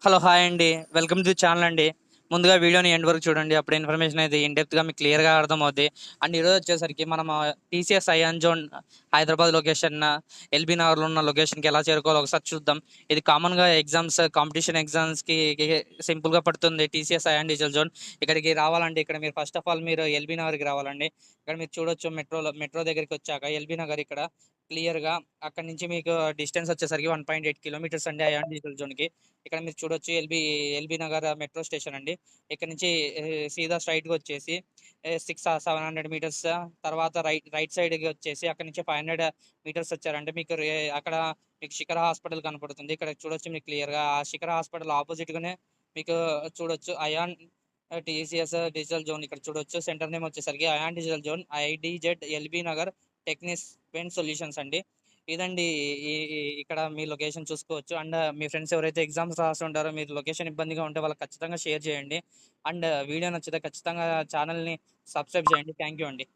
Hello! Hi అండి. Welcome to the channel అండి. ముందుగా వీడియోని ఎండ్ వరకు చూడండి. అప్పుడు ఇన్ఫర్మేషన్ అయితే ఇన్ డెప్త్‌గా మీకు క్లియర్‌గా అర్థమవుద్ది. అండ్ ఈరోజు వచ్చేసరికి మనము TCS ion zone Hyderabad location LB నగర్‌లో ఉన్న లొకేషన్‌కి ఎలా చేరుకోవాలో ఒకసారి చూద్దాం. ఇది కామన్‌గా కాంపిటీషన్ ఎగ్జామ్స్‌కి సింపుల్‌గా పడుతుంది టీసీఎస్ ఐయాన్ డీజిల్ జోన్. ఇక్కడికి రావాలంటే ఇక్కడ మీరు ఫస్ట్ ఆఫ్ ఆల్ మీరు ఎల్బీ నగర్‌కి రావాలండి. ఇక్కడ మీరు చూడొచ్చు మెట్రో దగ్గరికొచ్చాక ఎల్బీ నగర్ ఇక్కడ క్లియర్‌గా అక్కడి నుంచి మీకు డిస్టెన్స్ వచ్చేసరికి 1.8 కిలోమీటర్స్ అండి ఐయాన్ డీజిల్ జోన్‌కి. ఇక్కడ మీరు చూడొచ్చు ఎల్బీ నగర్ మెట్రో స్టేషన్ అండి. ఇక్కడ నుంచి సీదా స్ట్రెయిట్‌గా వచ్చేసి 700 మీటర్స్ తర్వాత రైట్ సైడ్‌కి వచ్చేసి అక్కడి నుంచి 500 మీటర్స్ వచ్చారంటే అక్కడ మీకు శిఖర హాస్పిటల్ కనపడుతుంది. ఇక్కడ చూడొచ్చు మీకు క్లియర్‌గా. ఆ శిఖర హాస్పిటల్ అపోజిట్‌గానే మీకు చూడొచ్చు అయాన్ టీసీఎస్ డిజిటల్ జోన్ ఇక్కడ చూడొచ్చు. సెంటర్ నేమ్ వచ్చేసరికి Ayan digital zone IDZ LB Nagar Technis paint solutions అండి. ఇదండి ఈ ఈ ఇక్కడ మీ లొకేషన్ చూసుకోవచ్చు. అండ్ మీ ఫ్రెండ్స్ ఎవరైతే ఎగ్జామ్స్ రాస్తుంటారో మీరు లొకేషన్ ఇబ్బందిగా ఉంటే వాళ్ళకి ఖచ్చితంగా షేర్ చేయండి. అండ్ వీడియో నచ్చితే ఖచ్చితంగా ఛానల్‌ని సబ్స్క్రైబ్ చేయండి. థాంక్ యూ అండి.